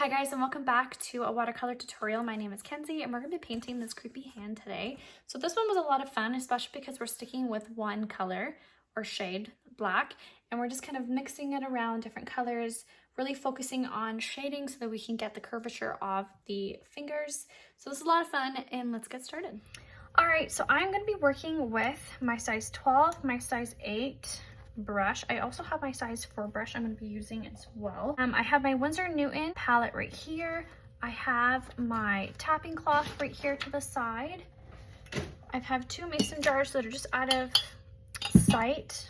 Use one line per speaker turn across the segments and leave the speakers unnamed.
Hi guys, and welcome back to a watercolor tutorial. My name is Kenzie and we're going to be painting this creepy hand today. So this one was a lot of fun, especially because we're sticking with one color or shade, black, and we're just kind of mixing it around different colors, really focusing on shading so that we can get the curvature of the fingers. So this is a lot of fun and let's get started. All right, so I'm going to be working with my size 12, my size 8, brush. I also have my size 4 brush I'm going to be using as well. I have my Winsor Newton palette right here. I have my tapping cloth right here to the side. I have 2 mason jars that are just out of sight.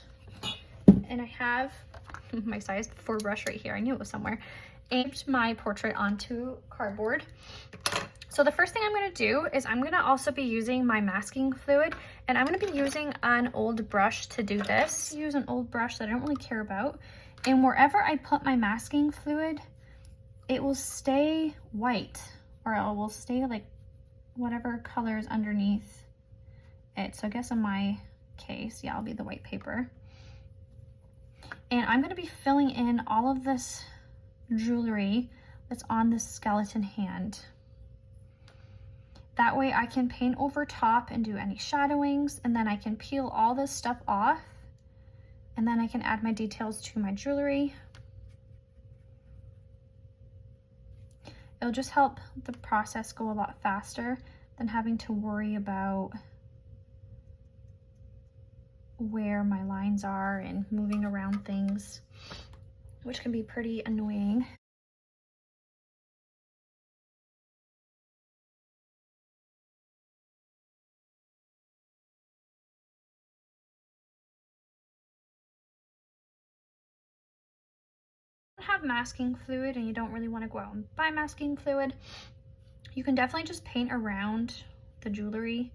And I have my size 4 brush right here. I knew it was somewhere. And my portrait onto cardboard. So the first thing I'm going to do is I'm going to also be using my masking fluid, and I'm going to be using an old brush to do this. Use an old brush that I don't really care about, and wherever I put my masking fluid, it will stay white, or it will stay like whatever color is underneath it. So I guess in my case, yeah, I'll be the white paper. And I'm going to be filling in all of this jewelry that's on this skeleton hand. That way I can paint over top and do any shadowings, and then I can peel all this stuff off, and then I can add my details to my jewelry. It'll just help the process go a lot faster than having to worry about where my lines are and moving around things, which can be pretty annoying. Have masking fluid and you don't really want to go out and buy masking fluid, you can definitely just paint around the jewelry.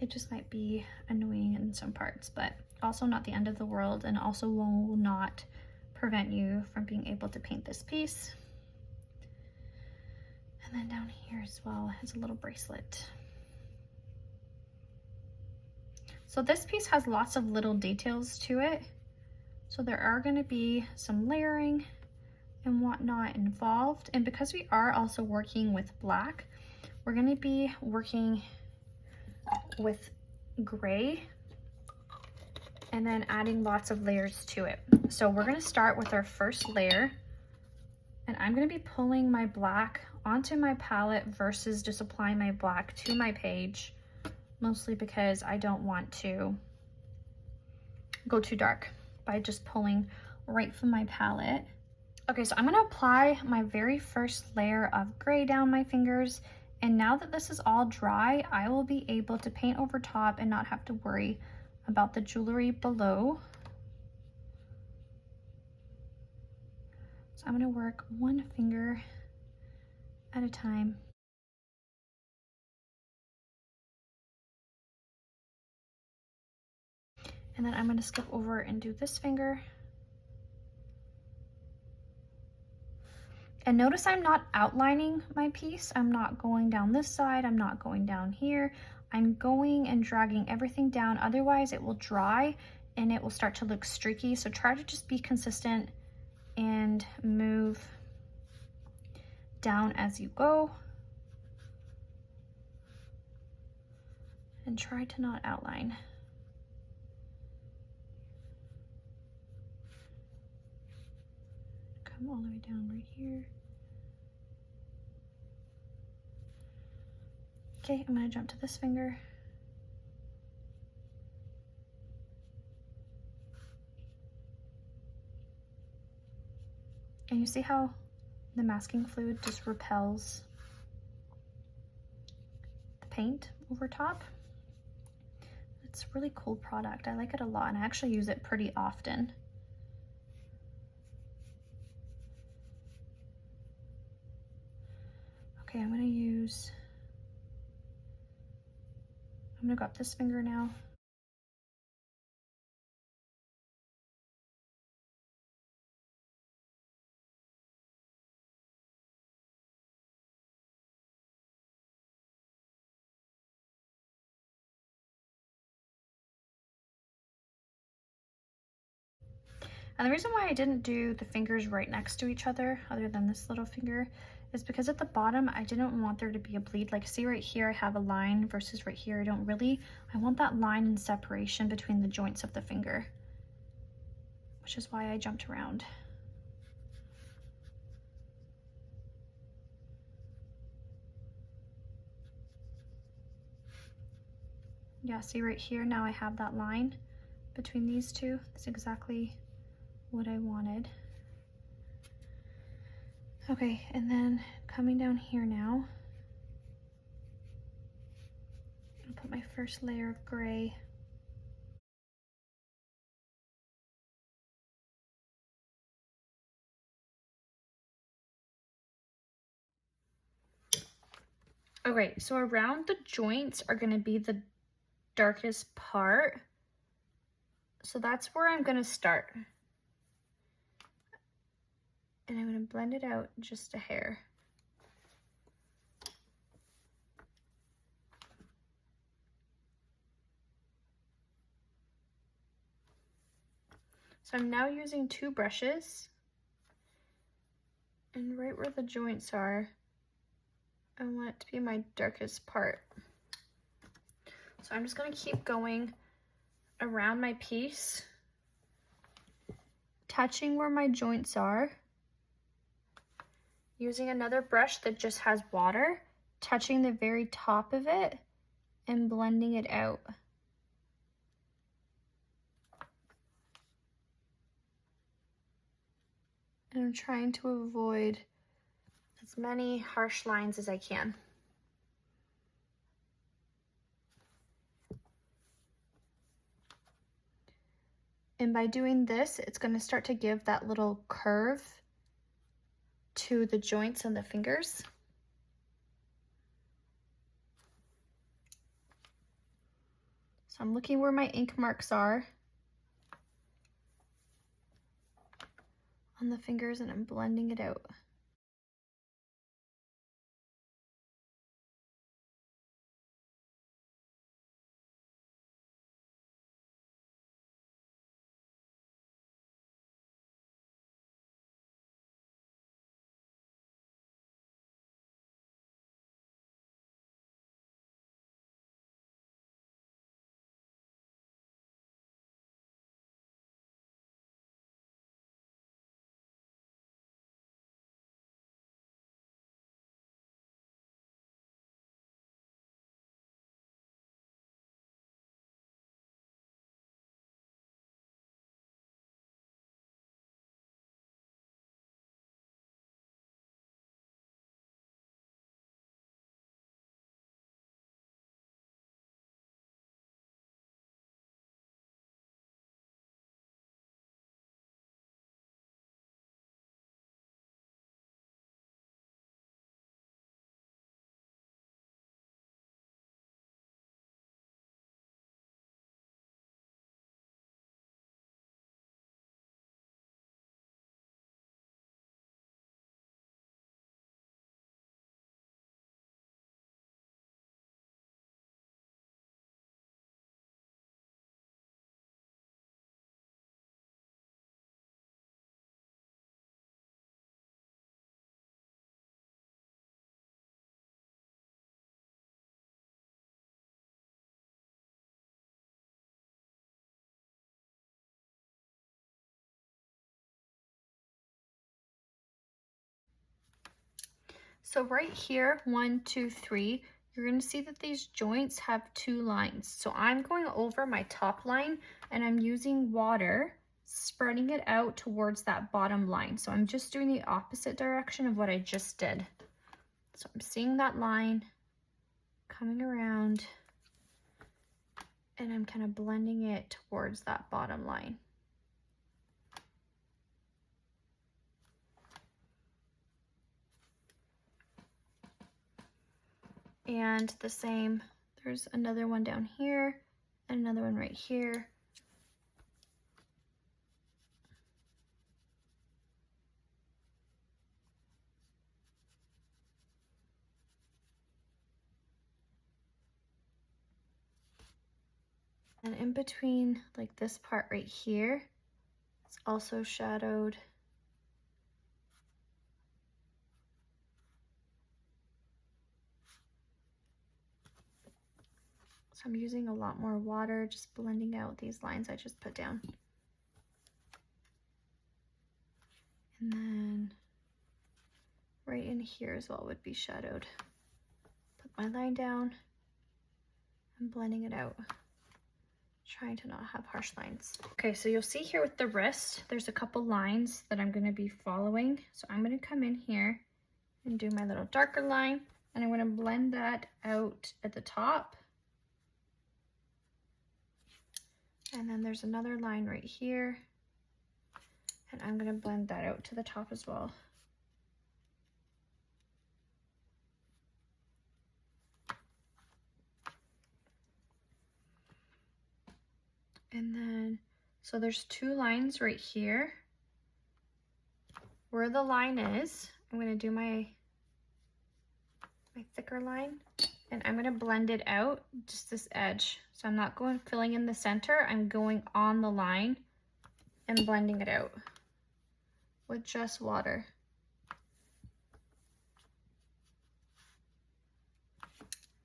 It just might be annoying in some parts, but also not the end of the world, and also will not prevent you from being able to paint this piece. And then down here as well is a little bracelet. So this piece has lots of little details to it, so there are going to be some layering and whatnot involved. And because we are also working with black, we're going to be working with gray and then adding lots of layers to it. So we're going to start with our first layer, and I'm going to be pulling my black onto my palette versus just applying my black to my page, mostly because I don't want to go too dark by just pulling right from my palette. Okay, so I'm going to apply my very first layer of gray down my fingers, and now that this is all dry, I will be able to paint over top and not have to worry about the jewelry below. So I'm going to work one finger at a time. And then I'm going to skip over and do this finger. And notice I'm not outlining my piece. I'm not going down this side. I'm not going down here. I'm going and dragging everything down. Otherwise it will dry and it will start to look streaky. So try to just be consistent and move down as you go. And try to not outline. Come all the way down right here. Okay, I'm going to jump to this finger. And you see how the masking fluid just repels the paint over top? It's a really cool product. I like it a lot, and I actually use it pretty often. Okay, I'm gonna go up this finger now. And the reason why I didn't do the fingers right next to each other, other than this little finger, is because at the bottom, I didn't want there to be a bleed. Like, see right here, I have a line versus right here, I don't really. I want that line and separation between the joints of the finger, which is why I jumped around. Yeah, see right here, now I have that line between these two. That's exactly what I wanted. Okay, and then coming down here now, I'll put my first layer of gray. Okay, so around the joints are gonna be the darkest part. So that's where I'm gonna start. And I'm gonna blend it out just a hair. So I'm now using 2 brushes, and right where the joints are, I want it to be my darkest part. So I'm just gonna keep going around my piece, touching where my joints are, using another brush that just has water, touching the very top of it, and blending it out. And I'm trying to avoid as many harsh lines as I can. And by doing this, it's going to start to give that little curve to the joints and the fingers. So I'm looking where my ink marks are on the fingers, and I'm blending it out. So right here, 1, 2, 3, you're going to see that these joints have 2 lines. So I'm going over my top line, and I'm using water, spreading it out towards that bottom line. So I'm just doing the opposite direction of what I just did. So I'm seeing that line coming around, and I'm kind of blending it towards that bottom line. And the same, there's another one down here and another one right here. And in between, like this part right here, It's also shadowed. So I'm using a lot more water, just blending out these lines I just put down. And then right in here as well would be shadowed. Put my line down and blending it out. Trying to not have harsh lines. Okay, so you'll see here with the wrist, there's a couple lines that I'm gonna be following. So I'm gonna come in here and do my little darker line, and I'm gonna blend that out at the top. And then there's another line right here, and I'm gonna blend that out to the top as well. And then, so there's two lines right here. Where the line is, I'm gonna do my thicker line, and I'm gonna blend it out, just this edge. So I'm not filling in the center, I'm going on the line and blending it out with just water.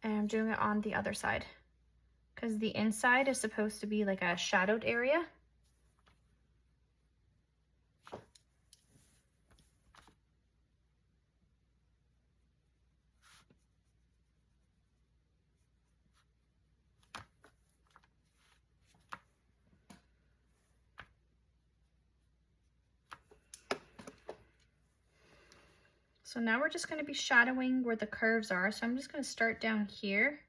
And I'm doing it on the other side, because the inside is supposed to be like a shadowed area. So now we're just going to be shadowing where the curves are. So I'm just going to start down here.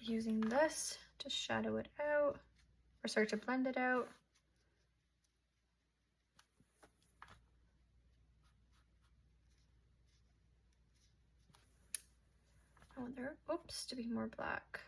Using this to shadow it out, or start to blend it out. Oh, there, oops, to be more black.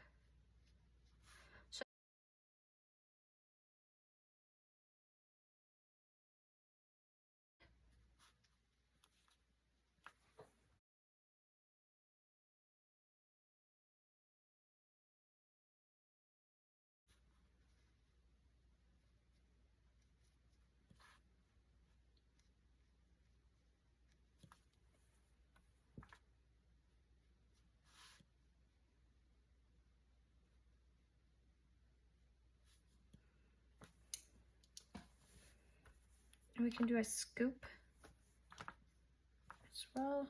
And we can do a scoop as well.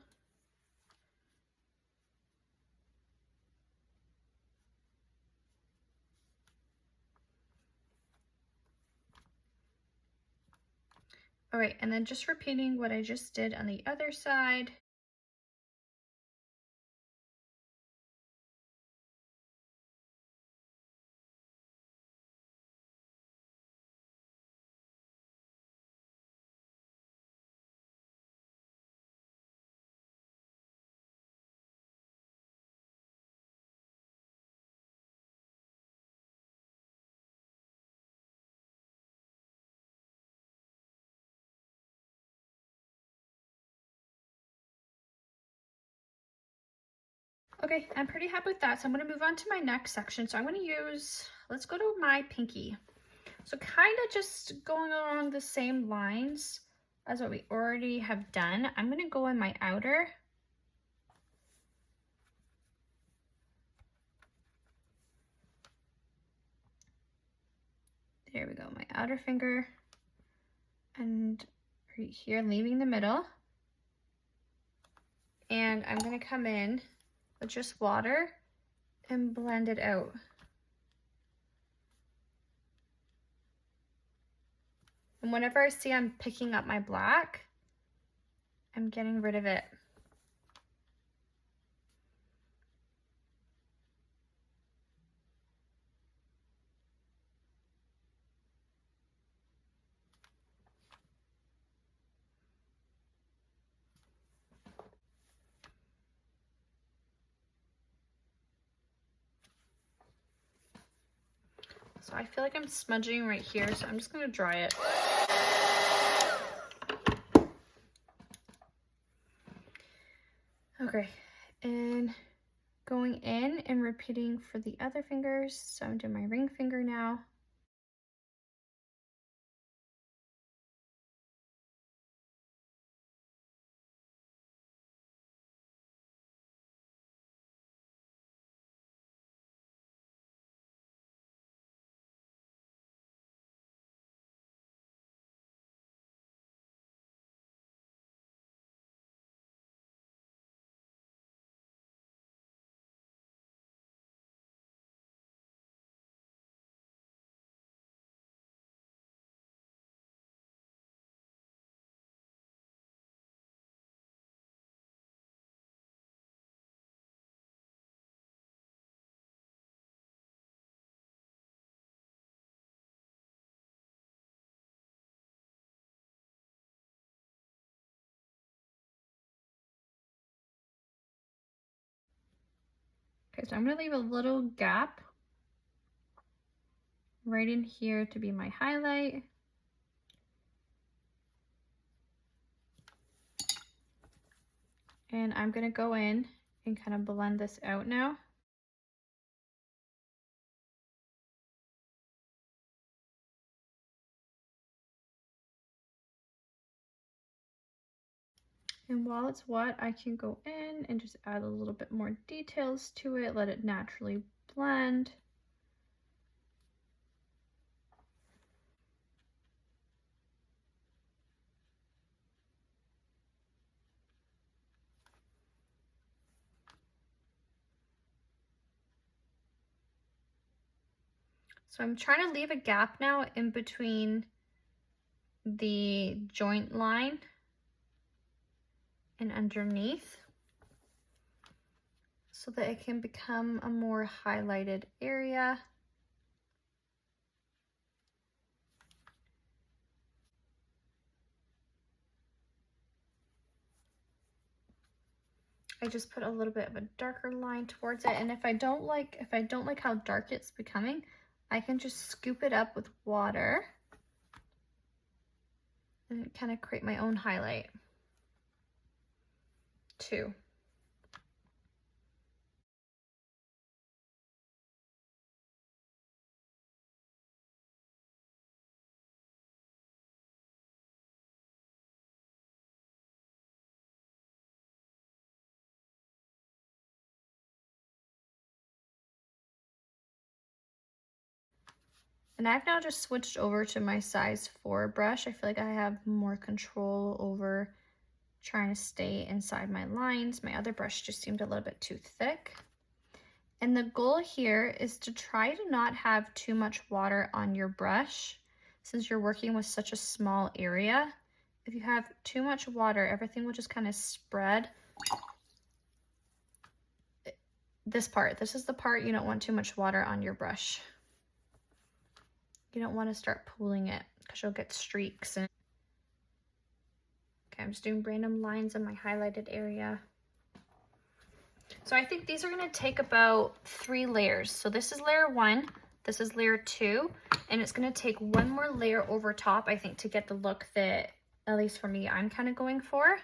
All right, and then just repeating what I just did on the other side. Okay, I'm pretty happy with that. So I'm gonna move on to my next section. So I'm gonna use, let's go to my pinky. So kind of just going along the same lines as what we already have done. I'm gonna go in my outer. There we go, my outer finger. And right here, leaving the middle. And I'm gonna come in with just water and blend it out. And whenever I see I'm picking up my black, I'm getting rid of it. So I feel like I'm smudging right here, so I'm just gonna dry it. Okay, and going in and repeating for the other fingers. So I'm doing my ring finger now. Okay, so I'm gonna leave a little gap right in here to be my highlight. And I'm gonna go in and kind of blend this out now. And while it's wet, I can go in and just add a little bit more details to it, let it naturally blend. So I'm trying to leave a gap now in between the joint line and underneath so that it can become a more highlighted area. I just put a little bit of a darker line towards it, and if I don't like how dark it's becoming, I can just scoop it up with water and kind of create my own highlight too. And I've now just switched over to my size 4 brush. I feel like I have more control over trying to stay inside my lines. My other brush just seemed a little bit too thick. And the goal here is to try to not have too much water on your brush since you're working with such a small area. If you have too much water, everything will just kind of spread. This is the part you don't want too much water on your brush. You don't want to start pooling it because you'll get streaks. Okay, I'm just doing random lines in my highlighted area. So I think these are going to take about 3 layers. So this is layer 1, this is layer 2, and it's going to take 1 more layer over top, I think, to get the look that, at least for me, I'm kind of going for.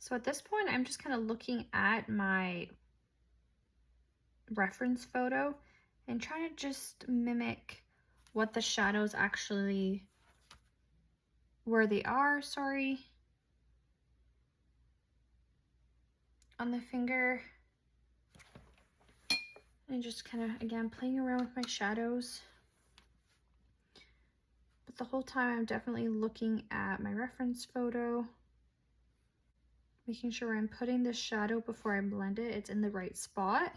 So at this point, I'm just kind of looking at my reference photo and trying to just mimic what the shadows actually, where they are, sorry, on the finger. And just kind of, again, playing around with my shadows. But the whole time I'm definitely looking at my reference photo, making sure I'm putting the shadow before I blend it, it's in the right spot.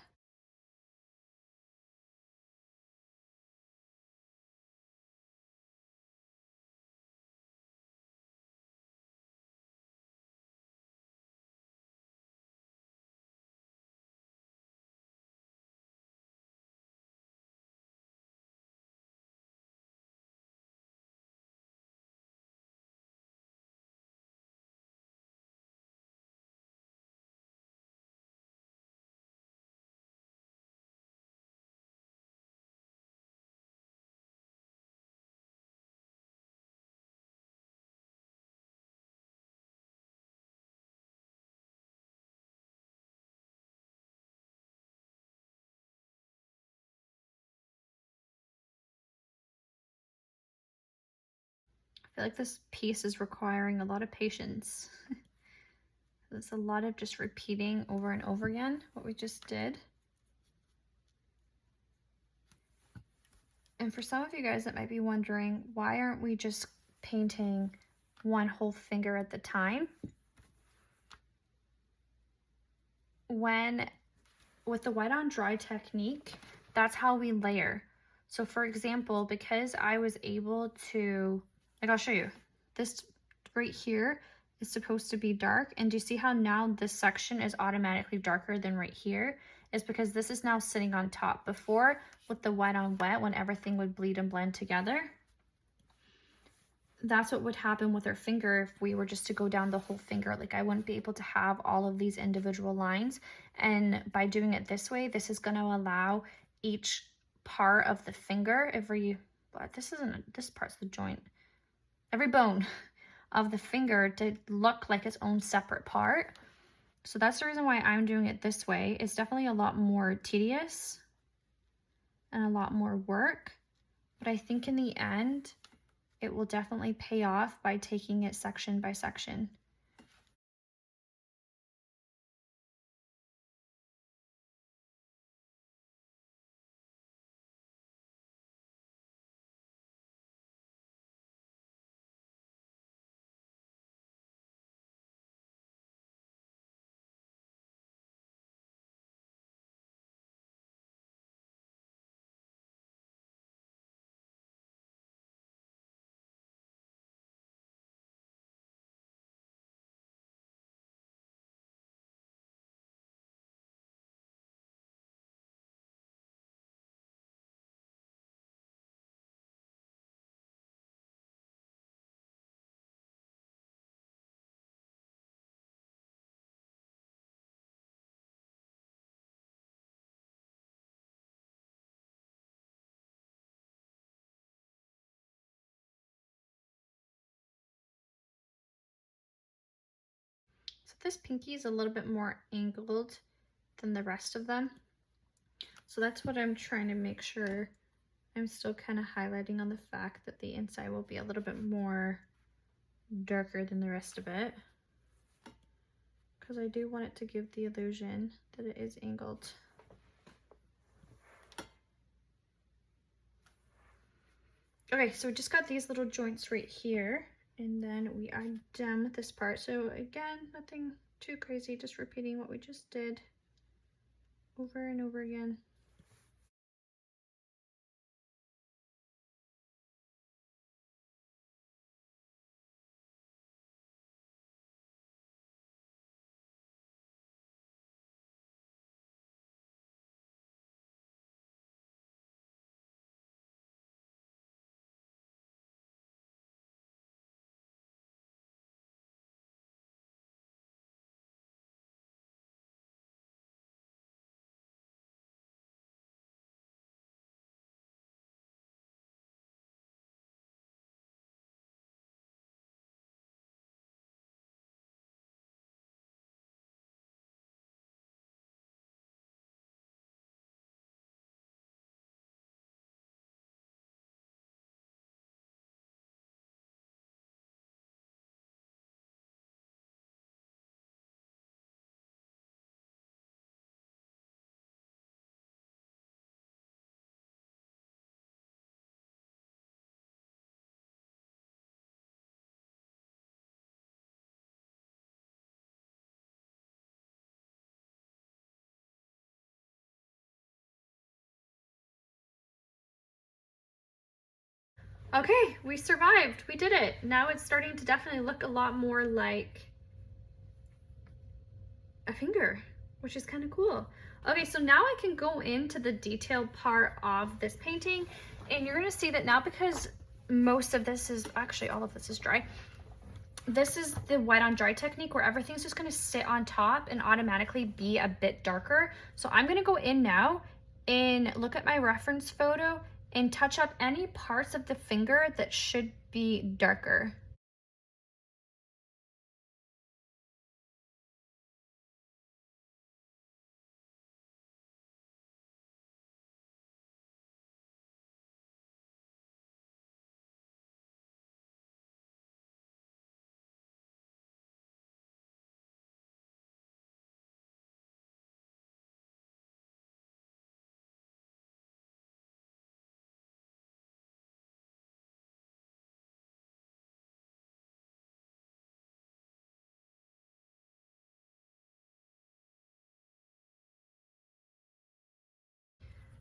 I feel like this piece is requiring a lot of patience. There's a lot of just repeating over and over again what we just did. And for some of you guys that might be wondering, why aren't we just painting one whole finger at the time? With the wet on dry technique, that's how we layer. So for example, because I was able to, like, I'll show you, this right here is supposed to be dark, and do you see how now this section is automatically darker than right here? It's because this is now sitting on top. Before, with the wet on wet, when everything would bleed and blend together, that's what would happen with our finger if we were just to go down the whole finger. Like, I wouldn't be able to have all of these individual lines. And by doing it this way, this is going to allow each part of the finger, this part's the joint, every bone of the finger to look like its own separate part. So that's the reason why I'm doing it this way. It's definitely a lot more tedious and a lot more work, but I think in the end, it will definitely pay off by taking it section by section. So this pinky is a little bit more angled than the rest of them. So that's what I'm trying to make sure. I'm still kind of highlighting on the fact that the inside will be a little bit more darker than the rest of it, because I do want it to give the illusion that it is angled. Okay, so we just got these little joints right here, and then we are done with this part. So again, nothing too crazy, just repeating what we just did over and over again. Okay, we survived. We did it. Now it's starting to definitely look a lot more like a finger, which is kind of cool. Okay, so now I can go into the detailed part of this painting, and you're gonna see that now, because most of this is, actually all of this is dry, this is the wet on dry technique where everything's just gonna sit on top and automatically be a bit darker. So I'm gonna go in now and look at my reference photo and touch up any parts of the finger that should be darker.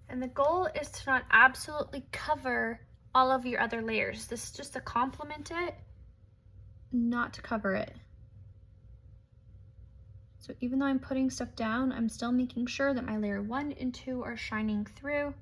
And the goal is to not absolutely cover all of your other layers. This is just to complement it, not to cover it. So even though I'm putting stuff down, I'm still making sure that my layer 1 and 2 are shining through.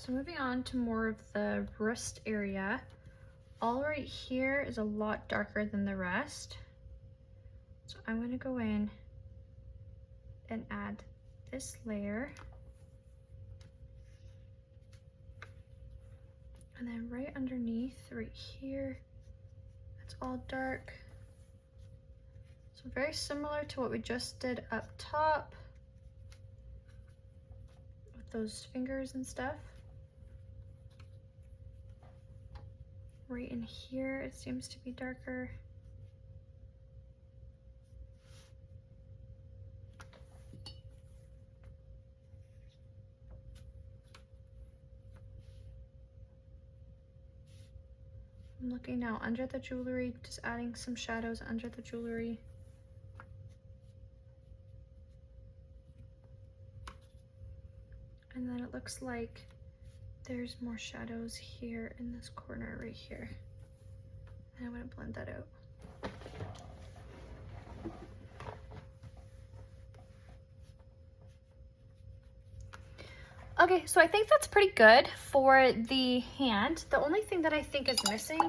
So moving on to more of the wrist area. All right here is a lot darker than the rest. So I'm gonna go in and add this layer. And then right underneath, right here, it's all dark. So very similar to what we just did up top with those fingers and stuff. Right in here, it seems to be darker. I'm looking now under the jewelry, just adding some shadows under the jewelry. And then it looks like there's more shadows here in this corner right here. And I'm gonna blend that out. Okay, so I think that's pretty good for the hand. The only thing that I think is missing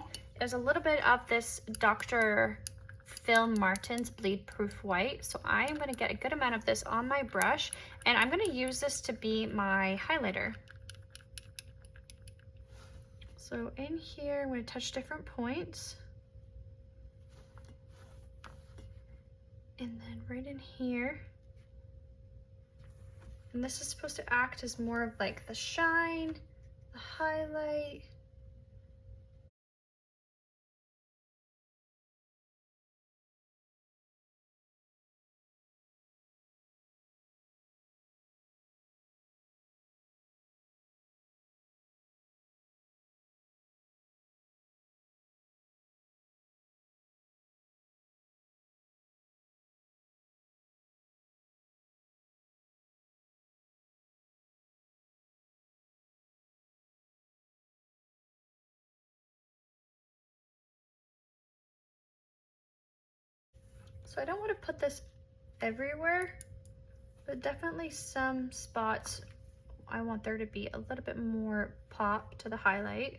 is a little bit of this Dr. Phil Martin's bleed proof white. So I am gonna get a good amount of this on my brush, and I'm gonna use this to be my highlighter. So in here, I'm gonna touch different points. And then right in here. And this is supposed to act as more of like the shine, the highlight. So I don't want to put this everywhere, but definitely some spots I want there to be a little bit more pop to the highlight.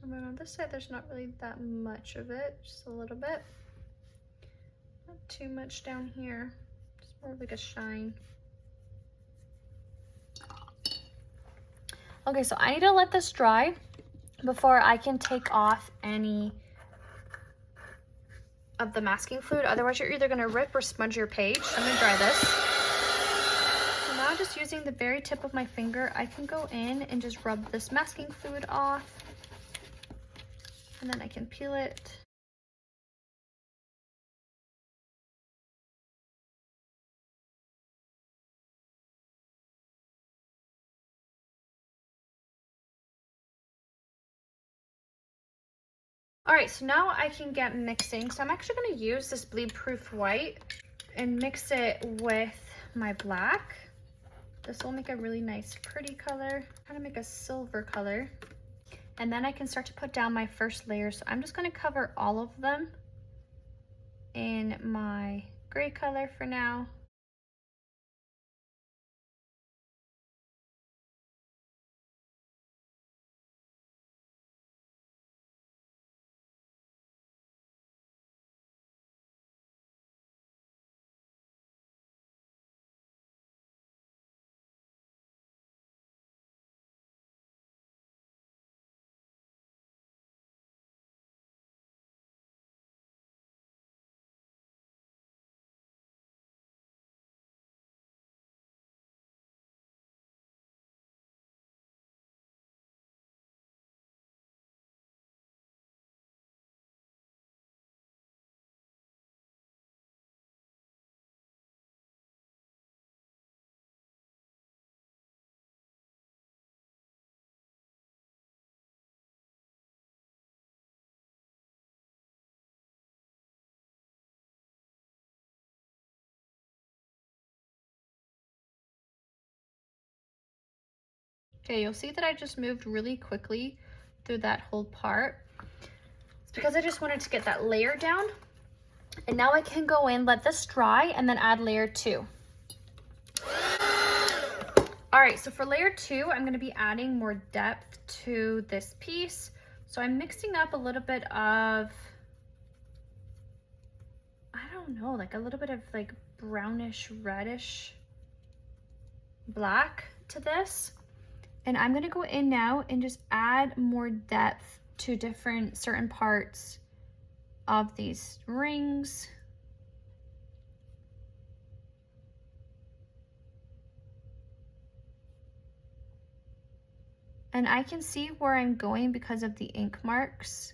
And then on this side, there's not really that much of it, just a little bit. Not too much down here, just more like a shine. Okay, so I need to let this dry before I can take off any of the masking fluid. Otherwise, you're either gonna rip or smudge your page. I'm gonna dry this. So now just using the very tip of my finger, I can go in and just rub this masking fluid off. And then I can peel it. All right, so now I can get mixing. So I'm actually gonna use this bleed proof white and mix it with my black. This will make a really nice, pretty color. Kind of make a silver color. And then I can start to put down my first layer. So I'm just gonna cover all of them in my gray color for now. Okay, you'll see that I just moved really quickly through that whole part. It's because I just wanted to get that layer down. And now I can go in, let this dry, and then add layer 2. All right, so for layer 2, I'm gonna be adding more depth to this piece. So I'm mixing up a little bit of, I don't know, like a little bit of like brownish, reddish black to this. And I'm gonna go in now and just add more depth to certain parts of these rings. And I can see where I'm going because of the ink marks.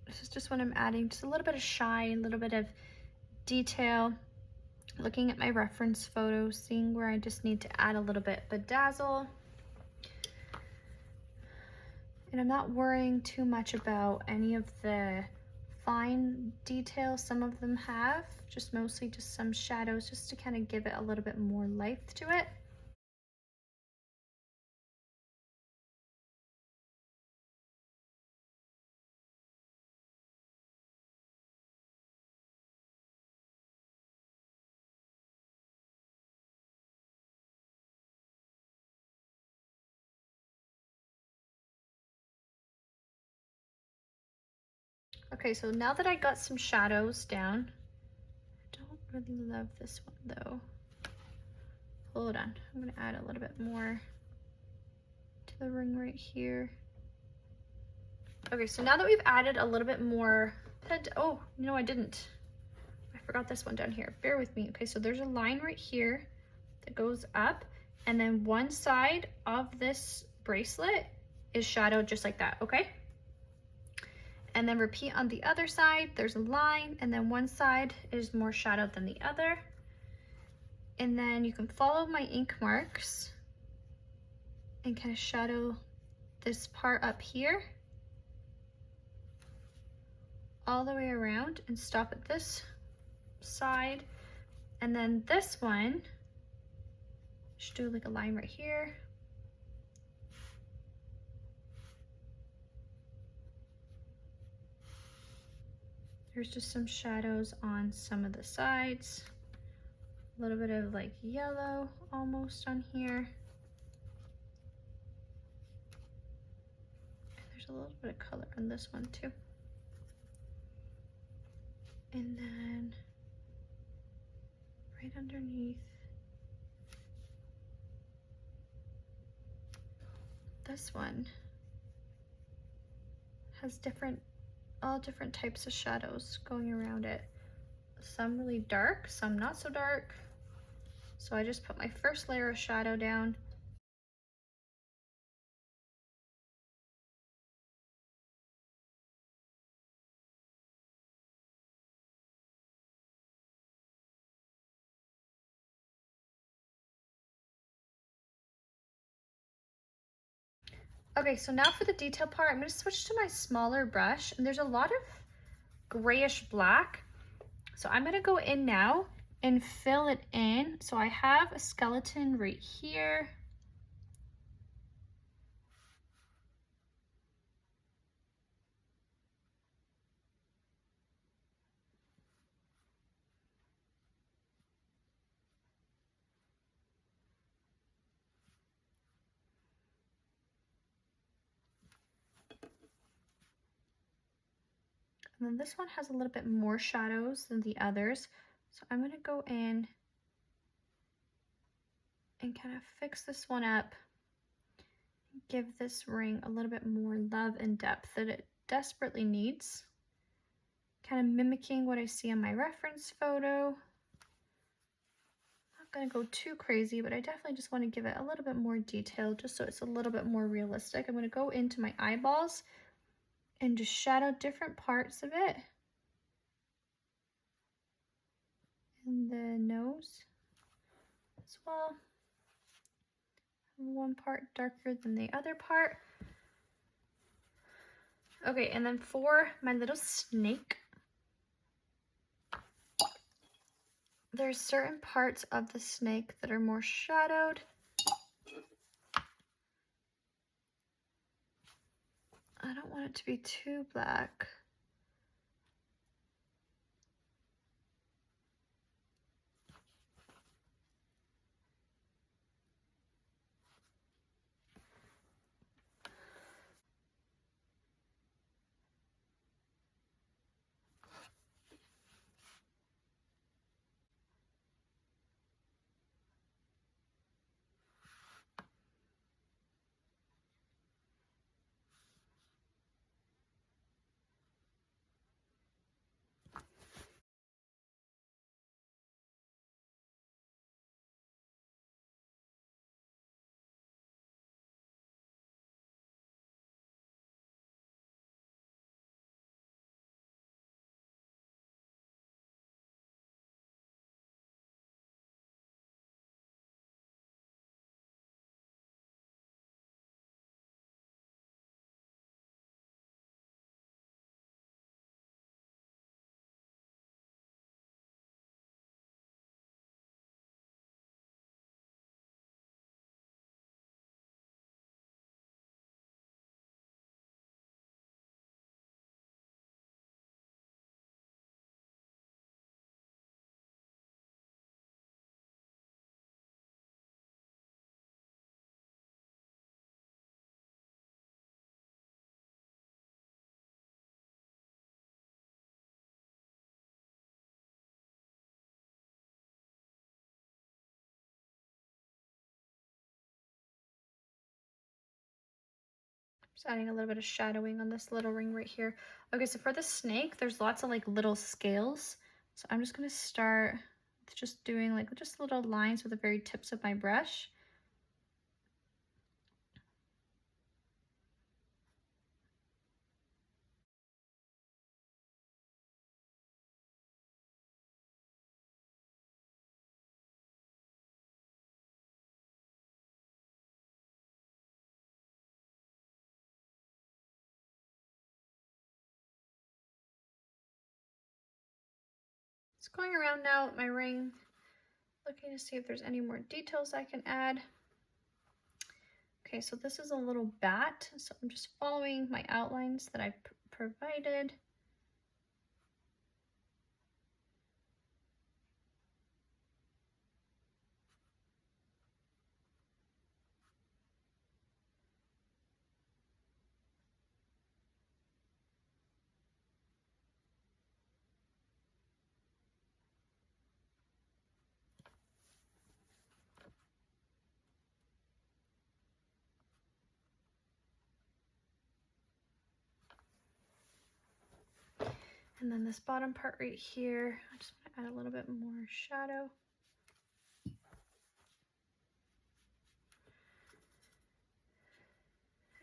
This is just what I'm adding, just a little bit of shine, a little bit of detail. Looking at my reference photos, seeing where I just need to add a little bit bedazzle. And I'm not worrying too much about any of the fine details some of them have, just mostly just some shadows just to kind of give it a little bit more life to it. Okay, so now that I got some shadows down, I don't really love this one though. Hold on, I'm gonna add a little bit more to the ring right here. Okay, so now that we've added a little bit more, oh, no, I didn't. I forgot this one down here. Bear with me. Okay, so there's a line right here that goes up, and then one side of this bracelet is shadowed just like that, okay? And then repeat on the other side. There's a line, and then one side is more shadowed than the other. And then you can follow my ink marks and kind of shadow this part up here all the way around and stop at this side. And then this one, just do like a line right here. There's just some shadows on some of the sides. A little bit of like yellow almost on here. There's a little bit of color on this one too. And then right underneath this one has all different types of shadows going around it. Some really dark, some not so dark. So I just put my first layer of shadow down. Okay, so now for the detail part, I'm gonna switch to my smaller brush, and there's a lot of grayish black. So I'm gonna go in now and fill it in. So I have a skeleton right here. And then this one has a little bit more shadows than the others. So I'm gonna go in and kind of fix this one up. Give this ring a little bit more love and depth that it desperately needs. kind of mimicking what I see on my reference photo. Not gonna go too crazy, but I definitely just want to give it a little bit more detail just so it's a little bit more realistic. I'm gonna go into my eyeballs and just shadow different parts of it. And the nose as well. One part darker than the other part. Okay, and then for my little snake, there's certain parts of the snake that are more shadowed. I don't want it to be too black. Just adding a little bit of shadowing on this little ring right here. Okay, so for the snake, there's lots of like little scales. So I'm just gonna start with just doing like just little lines with the very tips of my brush. Just going around now with my ring, looking to see if there's any more details I can add. Okay, so this is a little bat, so I'm just following my outlines that I provided. And then this bottom part right here, I just want to add a little bit more shadow.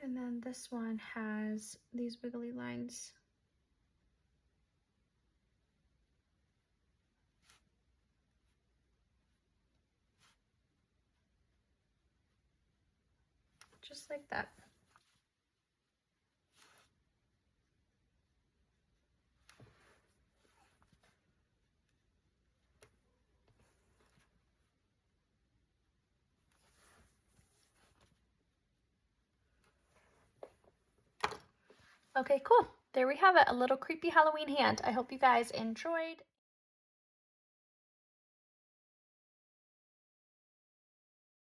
And then this one has these wiggly lines. Just like that. Okay, cool. There we have it, a little creepy Halloween hand. I hope you guys enjoyed.